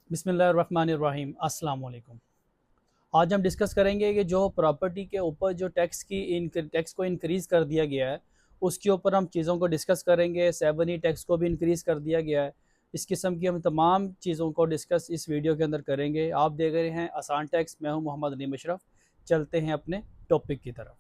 बिस्मिल्लाहिर्रहमानिर्रहीम अस्सलाम वालेकुम। आज हम डिस्कस करेंगे कि जो प्रॉपर्टी के ऊपर जो टैक्स को इंक्रीज़ कर दिया गया है, उसके ऊपर हम चीज़ों को डिस्कस करेंगे। 7E टैक्स को भी इंक्रीज़ कर दिया गया है। इस किस्म की हम तमाम चीज़ों को डिस्कस इस वीडियो के अंदर करेंगे। आप देख रहे हैं आसान टैक्स, मैं हूँ मोहम्मद अली मुशरफ। चलते हैं अपने टॉपिक की तरफ।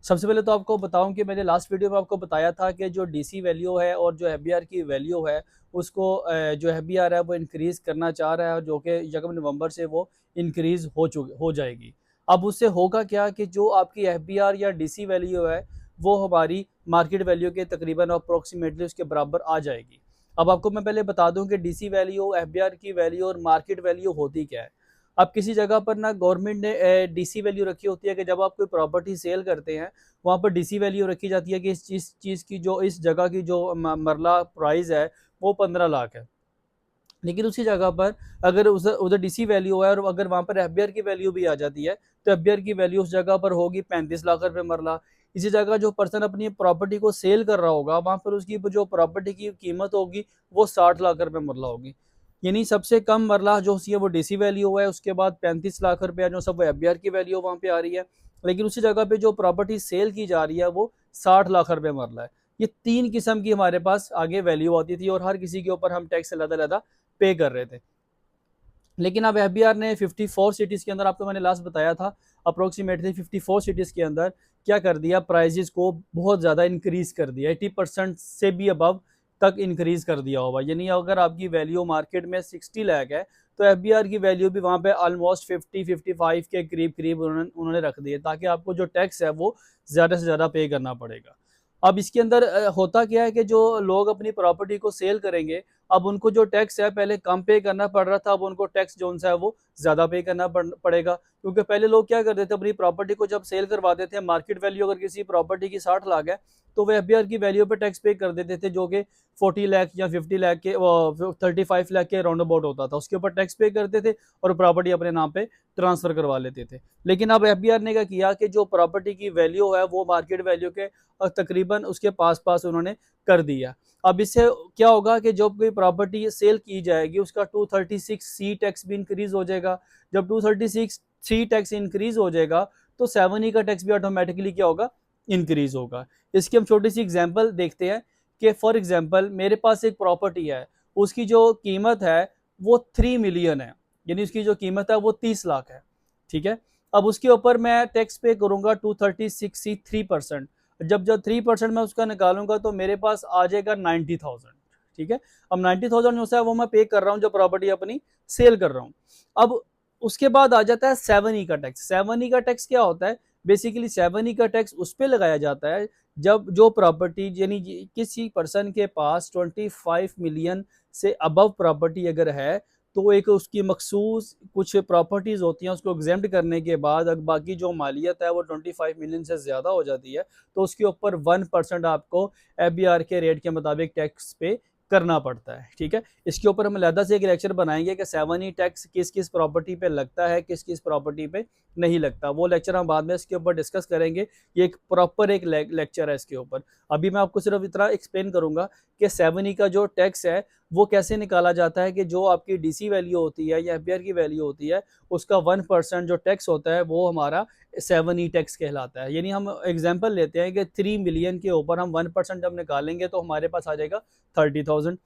सबसे पहले तो आपको बताऊं कि मैंने लास्ट वीडियो में आपको बताया था कि जो डीसी वैल्यू है और जो एफबीआर की वैल्यू है, उसको जो एफबीआर है वो इंक्रीज़ करना चाह रहा है, जो कि 1 नवंबर से वो इंक्रीज़ हो जाएगी। अब उससे होगा क्या कि जो आपकी एफबीआर या डीसी वैल्यू है, वो हमारी मार्केट वैल्यू के तकरीबन अप्रोक्सीमेटली उसके बराबर आ जाएगी। अब आपको मैं पहले बता दूं कि डीसी वैल्यू, एफबीआर की वैल्यू और मार्केट वैल्यू होती क्या है। अब किसी जगह पर ना गवर्नमेंट ने डीसी वैल्यू रखी होती है कि जब आप कोई प्रॉपर्टी सेल करते हैं, वहाँ पर डीसी वैल्यू रखी जाती है कि इस चीज़ की, जो इस जगह की जो मरला प्राइस है, वो 15 लाख है। लेकिन उसी जगह पर अगर उधर उधर डीसी वैल्यू है और अगर वहाँ पर एफबीआर की वैल्यू भी आ जाती है, तो एफबीआर की वैल्यू उस जगह पर होगी 35 लाख रुपए मरला। इसी जगह जो पर्सन अपनी प्रॉपर्टी को सेल कर रहा होगा, वहाँ पर उसकी जो प्रॉपर्टी की कीमत होगी वो 60 लाख रुपए मरला होगी। यानी सबसे कम मरला जो है वो डीसी वैल्यू है, उसके बाद 35 लाख रुपया जो सब एफबीआर की वैल्यू वहाँ पे आ रही है। लेकिन उसी जगह पे जो प्रॉपर्टी सेल की जा रही है वो 60 लाख रुपए मरला है। ये तीन किस्म की हमारे पास आगे वैल्यू आती थी और हर किसी के ऊपर हम टैक्स अलग-अलग पे कर रहे थे। लेकिन अब एफबीआर ने 54 सिटीज़ के अंदर, आपको मैंने लास्ट बताया था, अप्रोक्सीमेटली 54 सिटीज़ के अंदर क्या कर दिया, प्राइजेस को बहुत ज़्यादा इंक्रीज़ कर दिया। 80% से भी अबव तक इंक्रीज़ कर दिया होगा। यानी अगर आपकी वैल्यू मार्केट में 60 लाख है, तो एफबीआर की वैल्यू भी वहाँ पे ऑलमोस्ट 50-55 के करीब उन्होंने रख दी है, ताकि आपको जो टैक्स है वो ज़्यादा से ज़्यादा पे करना पड़ेगा। अब इसके अंदर होता क्या है कि जो लोग अपनी प्रॉपर्टी को सेल करेंगे, अब उनको जो टैक्स है पहले कम पे करना पड़ रहा था, अब उनको टैक्स जो है वो ज़्यादा पे करना पड़ेगा। क्योंकि पहले लोग क्या करते थे, अपनी प्रॉपर्टी को जब सेल करवाते थे, मार्केट वैल्यू अगर किसी प्रॉपर्टी की 60 लाख है, तो वह एफबीआर की वैल्यू पे टैक्स पे कर देते थे, जो कि 40 लाख या 50 लाख के 35 लाख के राउंड अबाउट होता था। उसके ऊपर टैक्स पे करते थे और प्रॉपर्टी अपने नाम पे ट्रांसफ़र करवा लेते थे। लेकिन अब एफबीआर ने क्या किया कि जो प्रॉपर्टी की वैल्यू है वो मार्केट वैल्यू के तकरीबन उसके पास पास उन्होंने कर दिया। अब इससे क्या होगा कि जब कोई प्रॉपर्टी सेल की जाएगी, उसका 236C टैक्स भी इंक्रीज हो जाएगा। जब 236C टैक्स इंक्रीज हो जाएगा, तो 7E का टैक्स भी ऑटोमेटिकली क्या होगा, इंक्रीज होगा। इसकी हम छोटी सी एग्जांपल देखते हैं कि फॉर एग्जांपल मेरे पास एक प्रॉपर्टी है, उसकी जो कीमत है वो 3 मिलियन है, यानी उसकी जो कीमत है वो 30 लाख है। ठीक है। अब उसके ऊपर मैं टैक्स पे करूंगा 236C 3%। जब जब 3% मैं उसका निकालूंगा तो मेरे पास आ जाएगा 90,000। ठीक है। अब 90,000 जो है वो मैं पे कर रहा हूँ, जो प्रॉपर्टी अपनी सेल कर रहा हूँ। अब उसके बाद आ जाता है 7E का टैक्स। 7E का टैक्स क्या होता है, बेसिकली 7E का टैक्स उस पर लगाया जाता है जब जो प्रॉपर्टी, यानी किसी पर्सन के पास 25 मिलियन से अबव प्रॉपर्टी अगर है, तो एक उसकी मखसूस कुछ प्रॉपर्टीज होती हैं, उसको एग्जेम्प्ट करने के बाद अगर बाकी जो मालियत है वो 25 मिलियन से ज़्यादा हो जाती है, तो उसके ऊपर 1% आपको एफबीआर के रेट के मुताबिक टैक्स पे करना पड़ता है। ठीक है। इसके ऊपर हम अलहदा से एक लेक्चर बनाएंगे कि 7E टैक्स किस किस प्रॉपर्टी पे लगता है, किस किस प्रॉपर्टी पे नहीं लगता। वो लेक्चर हम बाद में इसके ऊपर डिस्कस करेंगे। ये एक प्रॉपर एक लेक्चर है इसके ऊपर। अभी मैं आपको सिर्फ इतना एक्सप्लेन करूंगा कि 7E का जो टैक्स है वो कैसे निकाला जाता है, कि जो आपकी डीसी वैल्यू होती है या एफबीआर की वैल्यू होती है, उसका 1% जो टैक्स होता है वो हमारा 7E टैक्स कहलाता है। यानी हम एग्जांपल लेते हैं कि 3 मिलियन के ऊपर हम 1% जब निकालेंगे तो हमारे पास आ जाएगा 30,000।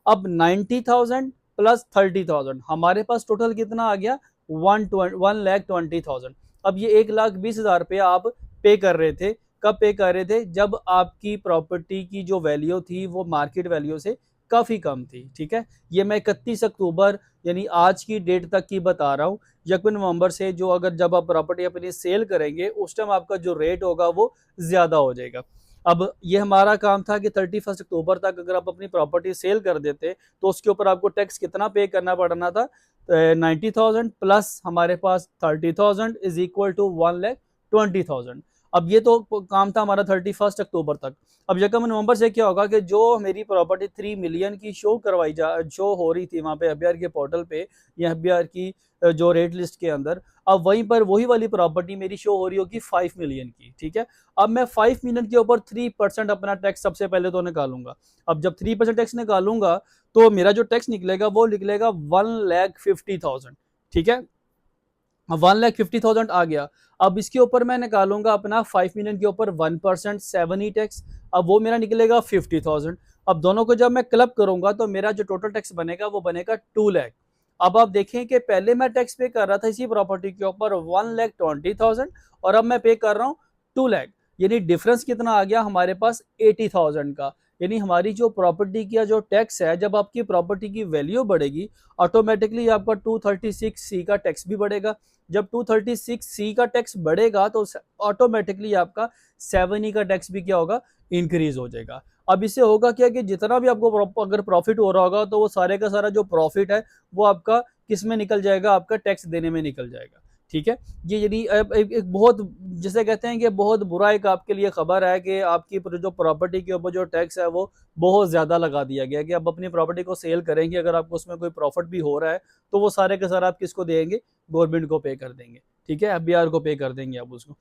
अब 90,000 प्लस 30,000 हमारे पास टोटल कितना आ गया, 1,20,000। अब ये 1,20,000 रुपया आप पे कर रहे थे, कब पे कर रहे थे, जब आपकी प्रॉपर्टी की जो वैल्यू थी वो मार्केट वैल्यू से काफ़ी कम थी। ठीक है। ये मैं 31 अक्टूबर यानी आज की डेट तक की बता रहा हूँ। 1 नवंबर से जो अगर जब आप प्रॉपर्टी अपनी सेल करेंगे, उस टाइम आपका जो रेट होगा वो ज़्यादा हो जाएगा। अब ये हमारा काम था कि 31 अक्टूबर तक अगर आप अपनी प्रॉपर्टी सेल कर देते, तो उसके ऊपर आपको टैक्स कितना पे करना पड़ना था, 90,000 प्लस हमारे पास 30,000 इज इक्वल टू 1,20,000। अब ये तो काम था हमारा 31 अक्टूबर तक। अब 1 नवंबर से क्या होगा कि जो मेरी प्रॉपर्टी 3 मिलियन की शो हो रही थी वहाँ पे एफबीआर के पोर्टल पे या एफबीआर की जो रेट लिस्ट के अंदर, अब वहीं पर वही वाली प्रॉपर्टी मेरी शो हो रही होगी 5 मिलियन की। ठीक है। अब मैं 5 मिलियन के ऊपर 3% अपना टैक्स सबसे पहले तो निकालूंगा। अब जब 3% टैक्स निकालूंगा, तो मेरा जो टैक्स निकलेगा वो निकलेगा 1,50,000, ठीक है। 1,50,000 आ गया। अब इसके ऊपर मैं निकालूंगा अपना 5 मिलियन के ऊपर 1% 7 ई टैक्स, अब वो मेरा निकलेगा 50,000। अब दोनों को जब मैं क्लब करूंगा तो मेरा जो टोटल टैक्स बनेगा वो बनेगा 2 लाख। अब आप देखें कि पहले मैं टैक्स पे कर रहा था इसी प्रॉपर्टी के ऊपर 1,20,000 और अब मैं पे कर रहा हूँ 2 लाख। यानी डिफरेंस कितना आ गया हमारे पास 80,000 का। यानी हमारी जो प्रॉपर्टी का जो टैक्स है, जब आपकी प्रॉपर्टी की वैल्यू बढ़ेगी ऑटोमेटिकली आपका 236C का टैक्स भी बढ़ेगा। जब 236C का टैक्स बढ़ेगा तो ऑटोमेटिकली आपका 7E का टैक्स भी क्या होगा, इंक्रीज हो जाएगा। अब इससे होगा क्या कि जितना भी आपको अगर प्रॉफिट हो रहा होगा तो वो सारे का सारा जो प्रॉफिट है वो आपका किस में निकल जाएगा, आपका टैक्स देने में निकल जाएगा, ठीक है। ये यदि एक बहुत, जिसे कहते हैं कि बहुत बुरा एक आपके लिए खबर है कि आपकी जो प्रॉपर्टी के ऊपर जो टैक्स है वो बहुत ज़्यादा लगा दिया गया कि आप अपनी प्रॉपर्टी को सेल करेंगे, अगर आपको उसमें कोई प्रॉफिट भी हो रहा है तो वो सारे के सारे आप किसको देंगे, गवर्नमेंट को पे कर देंगे, ठीक है, एफबीआर को पे कर देंगे आप उसको।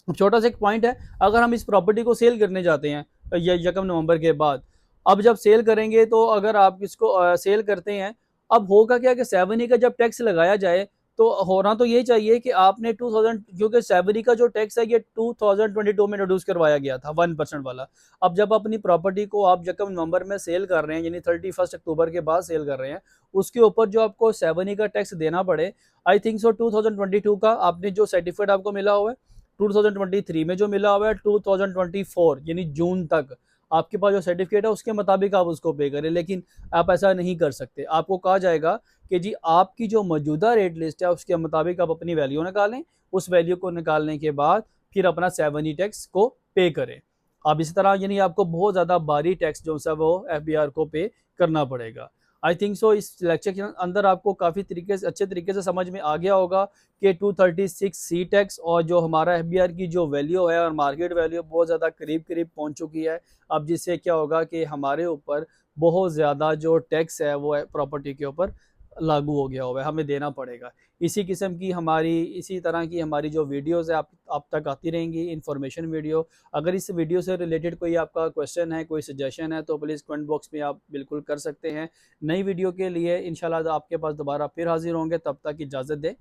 छोटा सा एक पॉइंट है, अगर हम इस प्रॉपर्टी को सेल करने जाते हैं ये 1 नवंबर के बाद, अब जब सेल करेंगे तो अगर आप इसको सेल करते हैं, अब होगा क्या कि 7E का जब टैक्स लगाया जाए तो होना तो ये चाहिए कि आपने 2000, क्योंकि 7E का जो टैक्स है ये 2022 में इंट्रोड्यूस करवाया गया था 1% वाला। अब जब अपनी प्रॉपर्टी को आप 1 नवंबर में सेल कर रहे हैं यानी 31 अक्टूबर के बाद सेल कर रहे हैं, उसके ऊपर जो आपको 7E का टैक्स देना पड़े, आई थिंक सो 2022 का आपने जो सर्टिफिकेट आपको मिला हुआ है, 2023 में जो मिला हुआ है 2024 यानी जून तक आपके पास जो सर्टिफिकेट है उसके मुताबिक आप उसको पे करें। लेकिन आप ऐसा नहीं कर सकते, आपको कहा जाएगा कि जी आपकी जो मौजूदा रेट लिस्ट है उसके मुताबिक आप अपनी वैल्यू निकालें, उस वैल्यू को निकालने के बाद फिर अपना 7E टैक्स को पे करें। अब इसी तरह यानी आपको बहुत ज़्यादा भारी टैक्स जो है वो एफबीआर को पे करना पड़ेगा। आई थिंक सो इस लेक्चर के अंदर आपको काफ़ी तरीके से अच्छे तरीके से समझ में आ गया होगा कि 236C टैक्स और जो हमारा एफबीआर की जो वैल्यू है और मार्केट वैल्यू बहुत ज़्यादा करीब करीब पहुंच चुकी है। अब जिससे क्या होगा कि हमारे ऊपर बहुत ज़्यादा जो टैक्स है वो प्रॉपर्टी के ऊपर लागू हो गया हुआ है, हमें देना पड़ेगा। इसी किस्म की हमारी, इसी तरह की हमारी जो वीडियोज़ है आप तक आती रहेंगी इन्फॉर्मेशन वीडियो। अगर इस वीडियो से रिलेटेड कोई आपका क्वेश्चन है, कोई सजेशन है तो प्लीज़ कमेंट बॉक्स में आप बिल्कुल कर सकते हैं। नई वीडियो के लिए इंशाल्लाह आपके पास दोबारा फिर हाजिर होंगे, तब तक इजाज़त दें।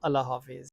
अल्लाह हाफिज़।